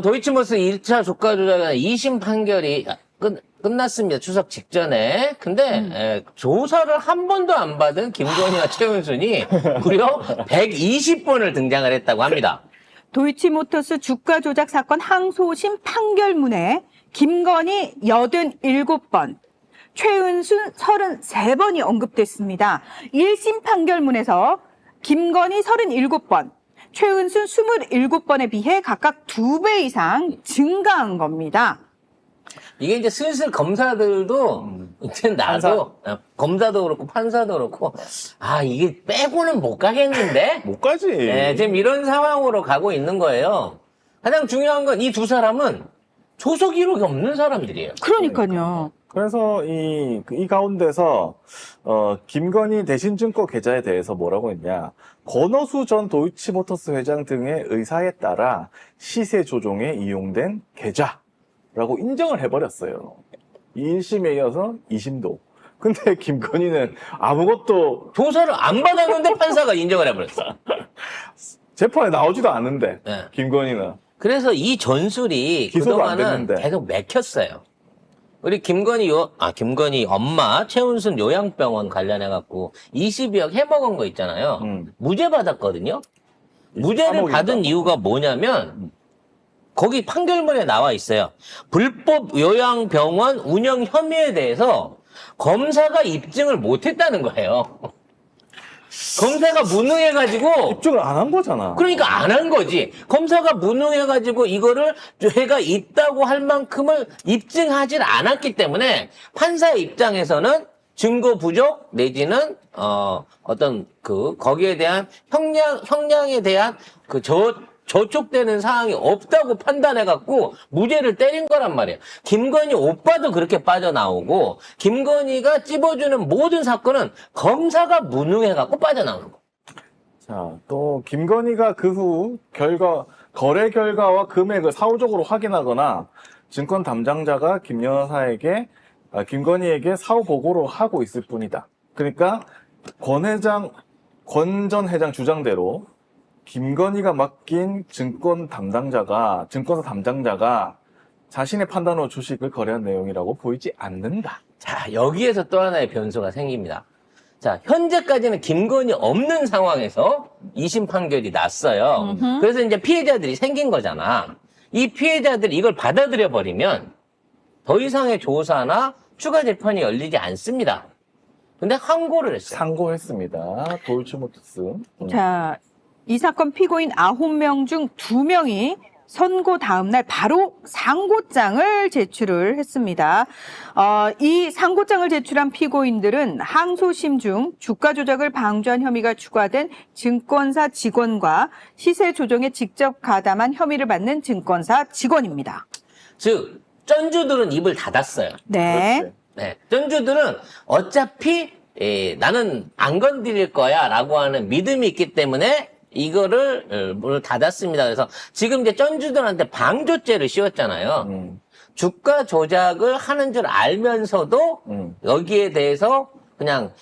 도이치모터 1차 주가 조작은 2심 판결이 끝났습니다. 추석 직전에. 근데 조사를 한 번도 안 받은 김건희와 최은순이 무려 120번을 등장을 했다고 합니다. 도이치모터스 주가 조작 사건 항소심 판결문에 김건희 87번, 최은순 33번이 언급됐습니다. 1심 판결문에서 김건희 37번, 최은순 27번에 비해 각각 2배 이상 증가한 겁니다. 이게 이제 슬슬 검사들도, 이제 나도, 검사도 그렇고 판사도 그렇고, 이게 빼고는 못 가겠는데? 못 가지. 네, 지금 이런 상황으로 가고 있는 거예요. 가장 중요한 건 이 두 사람은 조서 기록이 없는 사람들이에요. 그러니까요. 그래서 이 가운데서 김건희 대신증권 계좌에 대해서 뭐라고 했냐. 권오수 전 도이치모터스 회장 등의 의사에 따라 시세 조종에 이용된 계좌라고 인정을 해버렸어요. 1심에 이어서 2심도. 근데 김건희는 아무것도 조사를 안 받았는데 판사가 인정을 해버렸어. 재판에 나오지도 않는데 네. 김건희는. 그래서 이 전술이 기소가 안 그동안은 됐는데. 계속 맥혔어요. 우리 김건희 엄마 최은순 요양병원 관련해갖고 20억 해먹은 거 있잖아요. 무죄 받았거든요. 무죄를 23억인가? 받은 이유가 뭐냐면 거기 판결문에 나와 있어요. 불법 요양병원 운영 혐의에 대해서 검사가 입증을 못했다는 거예요. 검사가 무능해가지고 입증을 안 한 거잖아. 그러니까 안 한 거지. 검사가 무능해가지고 이거를 죄가 있다고 할 만큼을 입증하지 않았기 때문에 판사의 입장에서는 증거 부족 내지는 거기에 대한 형량에 대한 저촉되는 사항이 없다고 판단해갖고 무죄를 때린 거란 말이에요. 김건희 오빠도 그렇게 빠져나오고 김건희가 찝어주는 모든 사건은 검사가 무능해갖고 빠져나오는 거. 자, 또 김건희가 그 후 거래 결과와 금액을 사후적으로 확인하거나 증권 담당자가 김건희에게 사후 보고를 하고 있을 뿐이다. 그러니까 권 전 회장 주장대로 김건희가 맡긴 증권사 담당자가 자신의 판단으로 주식을 거래한 내용이라고 보이지 않는다. 자, 여기에서 또 하나의 변수가 생깁니다. 자, 현재까지는 김건희 없는 상황에서 2심 판결이 났어요. 그래서 이제 피해자들이 생긴 거잖아. 이 피해자들이 이걸 받아들여 버리면 더 이상의 조사나 추가 재판이 열리지 않습니다. 근데 항고를 했어요. 상고했습니다. 도이치모터스. 자, 이 사건 피고인 9명 중 2명이 선고 다음 날 바로 상고장을 제출을 했습니다. 이 상고장을 제출한 피고인들은 항소심 중 주가 조작을 방조한 혐의가 추가된 증권사 직원과 시세 조정에 직접 가담한 혐의를 받는 증권사 직원입니다. 즉, 쩐주들은 입을 닫았어요. 네. 그렇지. 네, 쩐주들은 어차피 나는 안 건드릴 거야 라고 하는 믿음이 있기 때문에 이거를 문을 닫았습니다. 그래서 지금 이제 쩐주들한테 방조죄를 씌웠잖아요. 주가 조작을 하는 줄 알면서도 여기에 대해서 그냥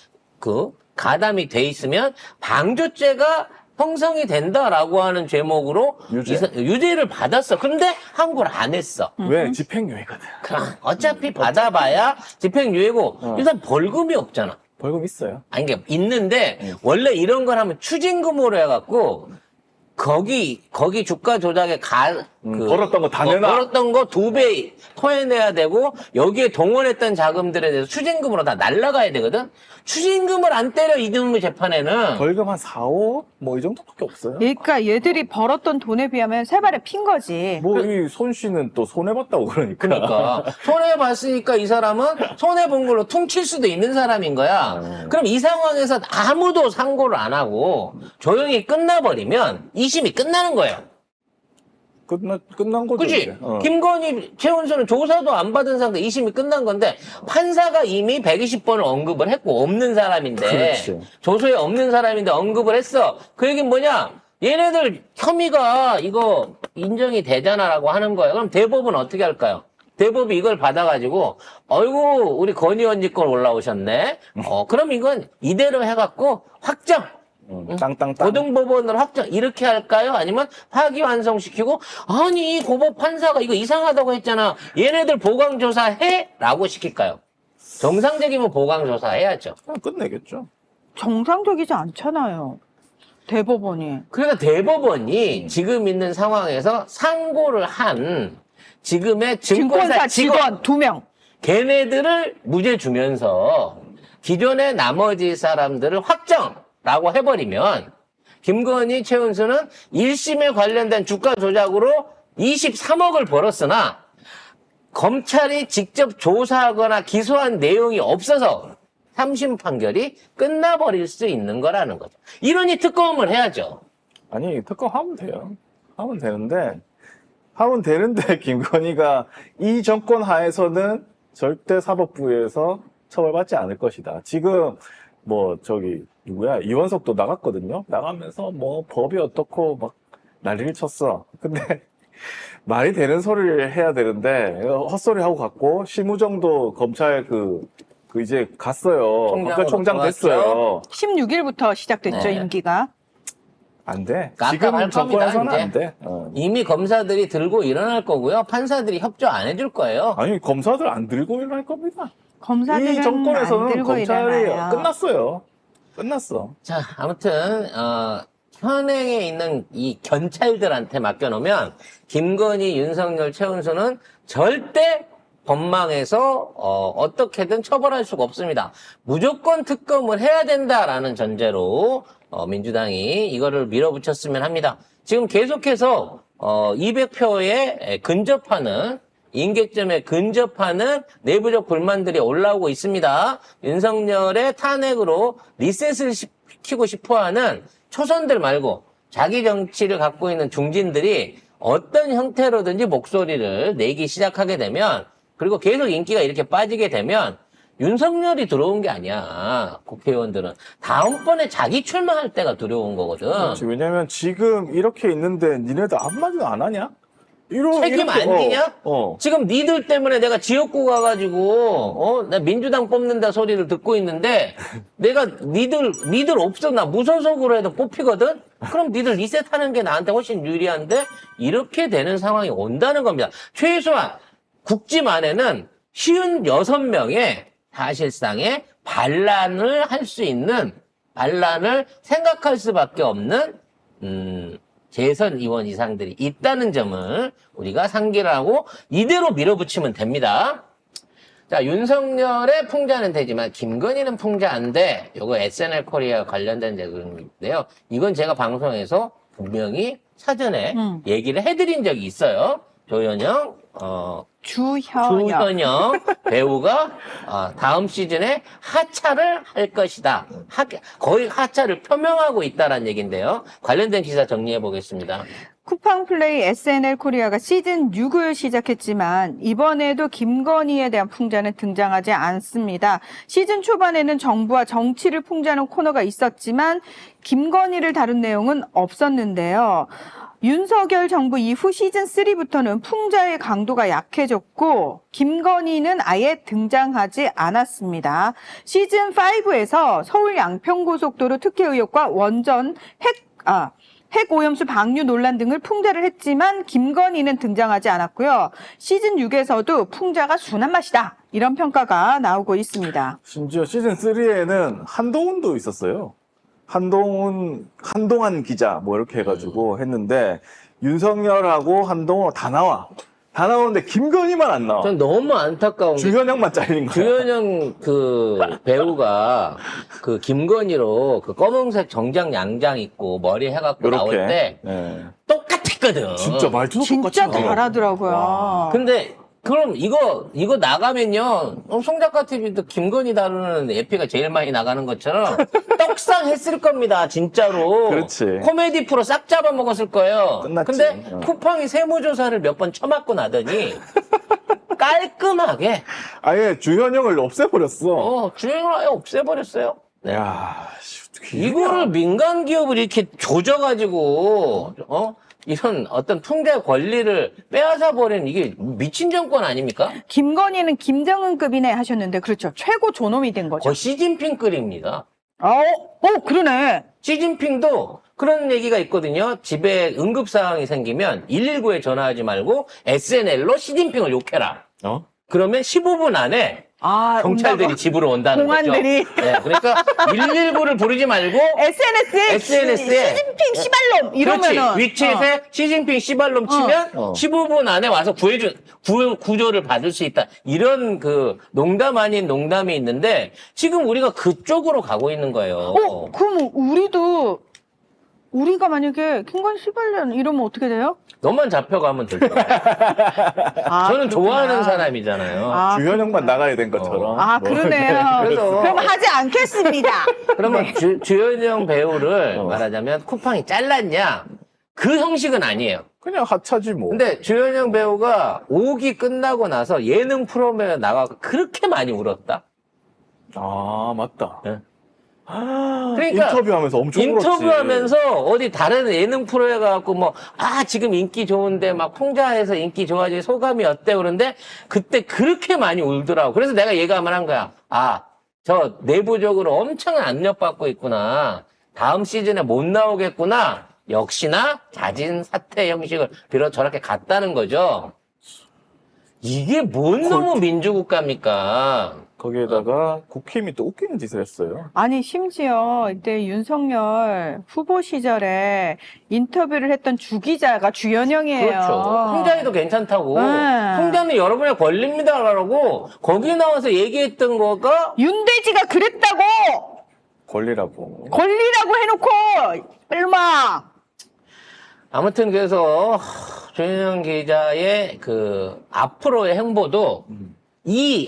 가담이 돼 있으면 방조죄가 형성이 된다라고 하는 제목으로 유죄를 받았어. 근데 항고를 안 했어. 왜? 집행유예거든. 그럼 어차피 받아봐야 집행유예고 일단 벌금이 없잖아. 벌금 있어요. 아니, 그러니까 있는데 원래 이런 걸 하면 추징금으로 해갖고 거기 주가 조작에 벌었던 거 다 내놔. 벌었던 거 2배 토해내야 되고 여기에 동원했던 자금들에 대해서 추징금으로 다 날라가야 되거든. 추징금을 안 때려 이놈의 재판에는. 벌금 한 4, 5? 뭐 이 정도밖에 없어요. 그러니까 얘들이 벌었던 돈에 비하면 세 발에 핀 거지. 뭐 이 손 씨는 또 손해봤다고 그러니까. 그러니까 손해봤으니까 이 사람은 손해본 걸로 퉁칠 수도 있는 사람인 거야. 그럼 이 상황에서 아무도 상고를 안 하고 조용히 끝나버리면 2심이 끝나는 거예요. 끝난 거죠. 그치? 이제. 김건희, 최은순은 조사도 안 받은 상태 2심이 끝난 건데 판사가 이미 120번을 언급을 했고 없는 사람인데 그렇지. 조서에 없는 사람인데 언급을 했어. 그 얘기는 뭐냐? 얘네들 혐의가 이거 인정이 되잖아라고 하는 거예요. 그럼 대법은 어떻게 할까요? 대법이 이걸 받아가지고 어이구 우리 건희 언니 걸 올라오셨네. 그럼 이건 이대로 해갖고 확정. 땅땅땅. 고등법원을 확정 이렇게 할까요? 아니면 파기완성시키고 아니 이 고법 판사가 이거 이상하다고 했잖아. 얘네들 보강조사해? 라고 시킬까요? 정상적이면 보강조사해야죠. 끝내겠죠. 정상적이지 않잖아요. 대법원이. 그러니까 대법원이 지금 있는 상황에서 상고를 한 지금의 증권사 직원 2명. 걔네들을 무죄 주면서 기존의 나머지 사람들을 확정라고 해버리면 김건희, 최은수는 1심에 관련된 주가 조작으로 23억을 벌었으나 검찰이 직접 조사하거나 기소한 내용이 없어서 3심 판결이 끝나버릴 수 있는 거라는 거죠. 이러니 특검을 해야죠. 아니, 특검하면 돼요. 하면 되는데, 김건희가 이 정권 하에서는 절대 사법부에서 처벌받지 않을 것이다. 지금, 누구야? 이원석도 나갔거든요? 나가면서 법이 어떻고 막 난리를 쳤어. 근데, 말이 되는 소리를 해야 되는데, 헛소리 하고 갔고, 심우정도 검찰 이제 갔어요. 검찰총장 됐어요. 16일부터 시작됐죠, 네. 임기가. 안 돼. 깜깜할 지금 정권에서는 겁니다, 안 돼. 이미 검사들이 들고 일어날 거고요. 판사들이 협조 안 해줄 거예요. 아니, 검사들 안 들고 일어날 겁니다. 검사들은 이 정권에서는 안 들고 검찰이 일어나요. 끝났어요. 끝났어. 자, 아무튼 현행에 있는 이 견찰들한테 맡겨놓으면 김건희, 윤석열, 최은수는 절대 법망에서 어떻게든 처벌할 수가 없습니다. 무조건 특검을 해야 된다라는 전제로 민주당이 이거를 밀어붙였으면 합니다. 지금 계속해서 200표에 근접하는 임계점에 근접하는 내부적 불만들이 올라오고 있습니다. 윤석열의 탄핵으로 리셋을 시키고 싶어하는 초선들 말고 자기 정치를 갖고 있는 중진들이 어떤 형태로든지 목소리를 내기 시작하게 되면 그리고 계속 인기가 이렇게 빠지게 되면 윤석열이 들어온 게 아니야. 국회의원들은 다음번에 자기 출마할 때가 두려운 거거든. 그렇지. 왜냐면 지금 이렇게 있는데 니네들 한마디도 안 하냐? 책임 안 지냐? 지금 니들 때문에 내가 지역구 가가지고 나 민주당 뽑는다 소리를 듣고 있는데 내가 니들 없어 나 무소속으로 해도 뽑히거든? 그럼 니들 리셋하는 게 나한테 훨씬 유리한데 이렇게 되는 상황이 온다는 겁니다. 최소한 국짐 안에는 56명의 사실상의 반란을 할 수 있는 반란을 생각할 수밖에 없는 재선 의원 이상들이 있다는 점을 우리가 상기를 하고 이대로 밀어붙이면 됩니다. 자, 윤석열의 풍자는 되지만 김건희는 풍자 안 돼. 요거 SNL 코리아 관련된 내용인데요. 이건 제가 방송에서 분명히 사전에 얘기를 해드린 적이 있어요. 조현영, 주현영 배우가 다음 시즌에 하차를 할 것이다. 거의 하차를 표명하고 있다는 얘기인데요. 관련된 기사 정리해 보겠습니다. 쿠팡 플레이 SNL 코리아가 시즌 6을 시작했지만 이번에도 김건희에 대한 풍자는 등장하지 않습니다. 시즌 초반에는 정부와 정치를 풍자하는 코너가 있었지만 김건희를 다룬 내용은 없었는데요. 윤석열 정부 이후 시즌3부터는 풍자의 강도가 약해졌고 김건희는 아예 등장하지 않았습니다. 시즌5에서 서울 양평고속도로 특혜 의혹과 원전 핵오염수 방류 논란 등을 풍자를 했지만 김건희는 등장하지 않았고요. 시즌6에서도 풍자가 순한 맛이다. 이런 평가가 나오고 있습니다. 심지어 시즌3에는 한동훈도 있었어요. 한동안 기자 이렇게 해가지고 했는데 윤석열하고 한동훈 다 나오는데 김건희만 안 나와. 전 너무 안타까운 게 주현영만 잘린 거야. 주현영 배우가 김건희로 검은색 정장 양장 입고 머리 해갖고 나올 때 네. 똑같았거든. 진짜 말투도 진짜 똑같이 잘하더라고요. 근데 그럼 이거 나가면요. 송작가 TV도 김건희 다루는 에피가 제일 많이 나가는 것처럼 떡상했을 겁니다. 진짜로. 그렇지. 코미디 프로 싹 잡아먹었을 거예요. 끝났지. 근데 쿠팡이 세무조사를 몇 번 쳐맞고 나더니 깔끔하게 아예 주현영을 없애버렸어. 주행을 아예 없애버렸어요. 네. 야, 이거를 민간 기업을 이렇게 조져가지고 이런 어떤 풍자 권리를 빼앗아 버리는 이게 미친 정권 아닙니까? 김건희는 김정은급이네 하셨는데 그렇죠. 최고 존엄이 된 거죠. 거의 시진핑급입니다. 그러네. 시진핑도 그런 얘기가 있거든요. 집에 응급 상황이 생기면 119에 전화하지 말고 SNL로 시진핑을 욕해라. 그러면 15분 안에 경찰들이 집으로 온다는 공안들이. 거죠. 네, 그러니까 119를 부르지 말고 SNS에 시진핑 씨발놈 이러면은 그렇지. 위챗에 시진핑 씨발놈 치면 15분 안에 와서 구조를 받을 수 있다. 이런 그 농담 아닌 농담이 있는데 지금 우리가 그쪽으로 가고 있는 거예요. 그럼 우리가 만약에 킹건 씨발년 이러면 어떻게 돼요? 너만 잡혀가면 될 거예요. 저는 좋아하는 사람이잖아요. 주현영만 나가야 된 것처럼. 그러네요. 그래서 그럼 하지 않겠습니다. 그러면 주현영 배우를 말하자면 쿠팡이 잘랐냐? 그 형식은 아니에요. 그냥 하차지 뭐. 근데 주현영 배우가 5기 끝나고 나서 예능 프로그램에 나가서 그렇게 많이 울었다. 맞다. 네. 그러니까 인터뷰하면서 엄청 울었지. 인터뷰하면서 어디 다른 예능 프로에 가갖고 지금 인기 좋은데 막 풍자해서 인기 좋아지고 소감이 어때 그런데 그때 그렇게 많이 울더라고. 그래서 내가 예감을 한 거야. 저 내부적으로 엄청 압력받고 있구나. 다음 시즌에 못 나오겠구나. 역시나 자진 사퇴 형식을 빌어 저렇게 갔다는 거죠. 이게 뭔 너무 민주국가입니까? 거기에다가 국힘이 또 웃기는 짓을 했어요. 아니 심지어 이때 윤석열 후보 시절에 인터뷰를 했던 주기자가 주현영이에요. 그렇죠. 풍자해도 괜찮다고. 네. 풍자는 여러분의 권리입니다라고 거기 나와서 얘기했던 거가 윤대지가 그랬다고 권리라고. 해놓고 얼마 아무튼 그래서 조현영 기자의 그 앞으로의 행보도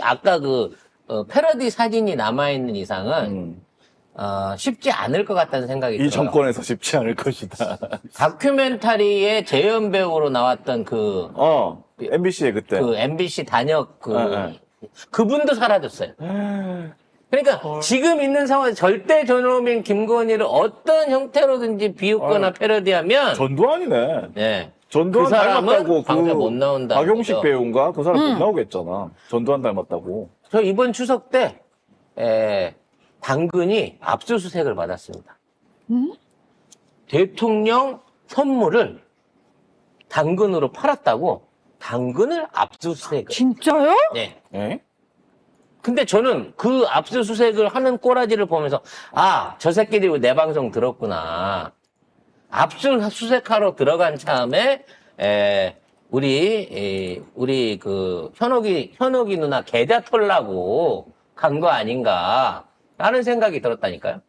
아까 패러디 사진이 남아있는 이상은 쉽지 않을 것 같다는 생각이 들어요. 이 정권에서 쉽지 않을 것이다. 다큐멘터리에 재연 배우로 나왔던 MBC에 그때. MBC 단역 그분도 사라졌어요. 그러니까 지금 있는 상황에서 절대 존엄인 김건희를 어떤 형태로든지 비웃거나 패러디하면 전두환이네. 네. 전두환 그 사람은 닮았다고 방송 못 나온다는 박용식 거죠. 배우인가? 그 사람 못 나오겠잖아. 전두환 닮았다고. 저 이번 추석 때 당근이 압수수색을 받았습니다. 대통령 선물을 당근으로 팔았다고 당근을 압수수색을. 진짜요? 네. 에? 근데 저는 그 압수수색을 하는 꼬라지를 보면서 저 새끼들이 내 방송 들었구나. 압수수색하러 들어간 참에 우리 그 현옥이 누나 계좌 털라고 간 거 아닌가라는 생각이 들었다니까요.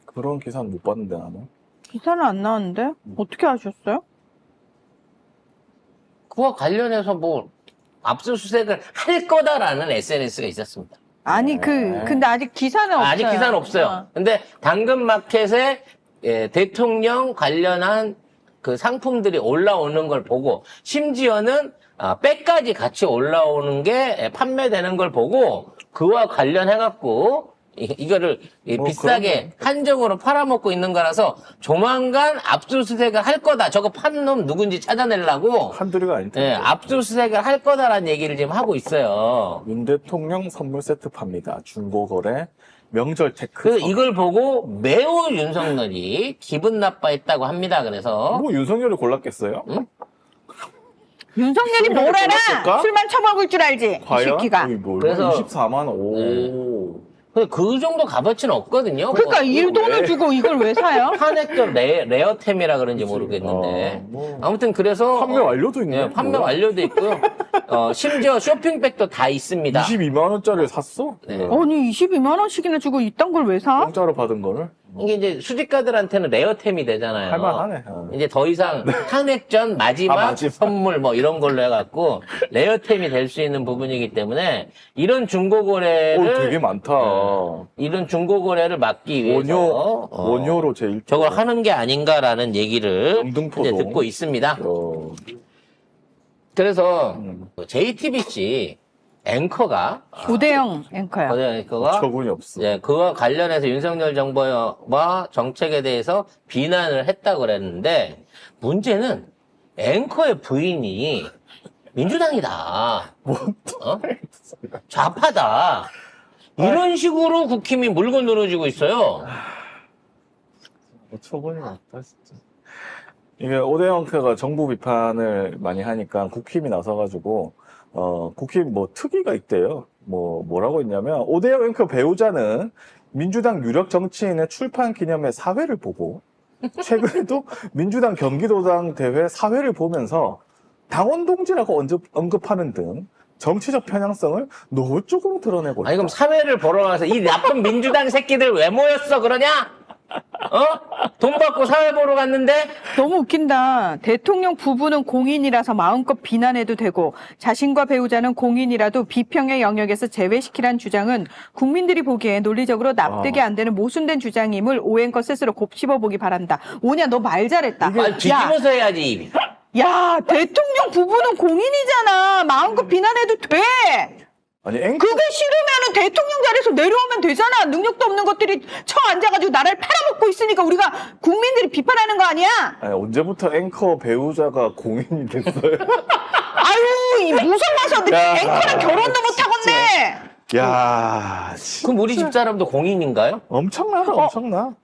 그런 기사는 못 봤는데 나는. 기사는 안 나왔는데 어떻게 아셨어요? 그와 관련해서 압수수색을 할 거다라는 SNS가 있었습니다. 아니 근데 아직 기사는 없어요. 아직 기사는 없어요. 근데 당근마켓에 대통령 관련한 그 상품들이 올라오는 걸 보고 심지어는 백까지 같이 올라오는 게 판매되는 걸 보고 그와 관련해갖고 이거를 비싸게 한정으로 팔아먹고 있는 거라서 조만간 압수수색을 할 거다. 저거 판 놈 누군지 찾아내려고 한둘이가 아닐 텐데. 압수수색을 할 거다라는 얘기를 지금 하고 있어요. 윤 대통령 선물 세트 팝니다. 중고거래 명절 테크. 그래서 이걸 보고 매우 윤석열이 기분 나빠했다고 합니다. 그래서 뭐 윤석열을 골랐겠어요? 응? 윤석열이 뭘 알아? 골랐을까? 술만 처먹을 줄 알지. 이 과연? 새끼가. 그래서- 24만 원. 오. 그 정도 값어치는 없거든요. 그러니까 뭐, 이 돈을 주고 이걸 왜 사요? 탄핵적 레어템이라 그런지 모르겠는데 아무튼 그래서 판매 완료도 있네. 판매 완료도 있고요. 심지어 쇼핑백도 다 있습니다. 22만 원짜리를 샀어? 네. 아니 22만 원씩이나 주고 이딴 걸 왜 사? 공짜로 받은 거를? 이게 이제 수집가들한테는 레어템이 되잖아요. 할만하네. 이제 더 이상 탄핵 전 마지막, 마지막. 선물 이런 걸로 해갖고 레어템이 될 수 있는 부분이기 때문에 이런 중고거래를 되게 많다. 이런 중고거래를 막기 위해서 원효로 제일. 저걸 하는 게 아닌가라는 얘기를 영등포도. 이제 듣고 있습니다. 어. 그래서 JTBC 앵커가 고대영 앵커요. 앵커가 처분이 없어. 그와 관련해서 윤석열 정부와 정책에 대해서 비난을 했다고 그랬는데 문제는 앵커의 부인이 민주당이다. 좌파다. 이런 식으로 국힘이 물고 늘어지고 있어요. 처분이 없다 진짜. 이게 오대영크가 정부 비판을 많이 하니까 국힘이 나서가지고 국힘 뭐 특위가 있대요. 뭐라고 했냐면 오대영 앵커 배우자는 민주당 유력 정치인의 출판 기념회 사회를 보고 최근에도 민주당 경기도당 대회 사회를 보면서 당원 동지라고 언급하는 등 정치적 편향성을 노골적으로 드러내고 있다. 아니 그럼 사회를 보러 가서 이 나쁜 민주당 새끼들 왜 모였어 그러냐? 돈 받고 사회 보러 갔는데? 너무 웃긴다. 대통령 부부는 공인이라서 마음껏 비난해도 되고 자신과 배우자는 공인이라도 비평의 영역에서 제외시키란 주장은 국민들이 보기에 논리적으로 납득이 안 되는 모순된 주장임을 오앵커 스스로 곱씹어보기 바란다. 오냐 너 말 잘했다. 아, 뒤집어서 해야지. 야 대통령 부부는 공인이잖아. 마음껏 비난해도 돼. 아니 앵커 그게 싫으면 대통령 자리에서 내려오면 되잖아. 능력도 없는 것들이 쳐 앉아가지고 나라를 팔아먹고 있으니까 우리가 국민들이 비판하는 거 아니야? 아니, 언제부터 앵커 배우자가 공인이 됐어요? 아유 이 무서워서 야, 앵커랑 결혼도 못하겠네. 야, 그럼 우리 집사람도 공인인가요? 엄청나다, 엄청나.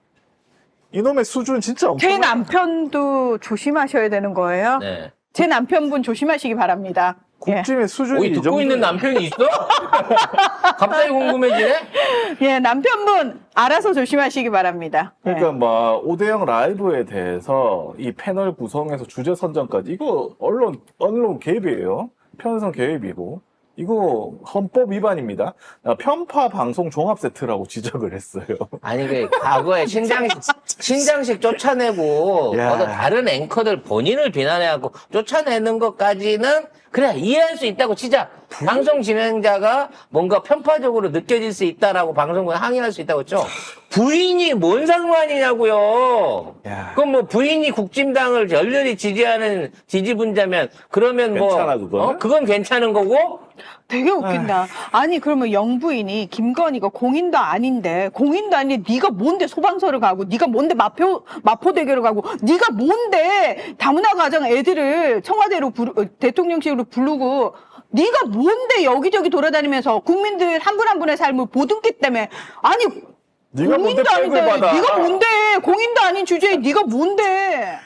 이놈의 수준 진짜 엄청나. 제 남편도 조심하셔야 되는 거예요. 네. 제 남편분 조심하시기 바랍니다. 예. 국짐의 수준이 오이 듣고 있는 남편이 있어? 갑자기 궁금해지네? 예, 남편분 알아서 조심하시기 바랍니다. 예. 그러니까 막 오대영 라이브에 대해서 이 패널 구성에서 주제 선정까지 이거 언론 개입이에요. 편성 개입이고 이거 헌법 위반입니다. 편파 방송 종합 세트라고 지적을 했어요. 아니 그 과거에 신장식 쫓아내고 야. 다른 앵커들 본인을 비난해갖고 쫓아내는 것까지는 그래 이해할 수 있다고 치자. 방송 진행자가 뭔가 편파적으로 느껴질 수 있다라고 방송국에 항의할 수 있다고 했죠. 부인이 뭔 상관이냐고요. 야. 그럼 뭐 부인이 국진당을 열렬히 지지하는 지지분자면 그러면 뭐 괜찮아, 그거는? 그건 괜찮은 거고. 되게 웃긴다. 아니 그러면 영부인이 김건희가 공인도 아닌데 네가 뭔데 소방서를 가고 네가 뭔데 마포대교를 가고 네가 뭔데 다문화 가정 애들을 청와대로 대통령실로 부르고 네가 뭔데 여기저기 돌아다니면서 국민들 한 분 한 분의 삶을 보듬기 때문에 아니 네가 뭔데 공인도 아닌데 백을 받아. 네가 뭔데 공인도 아닌 주제에 네가 뭔데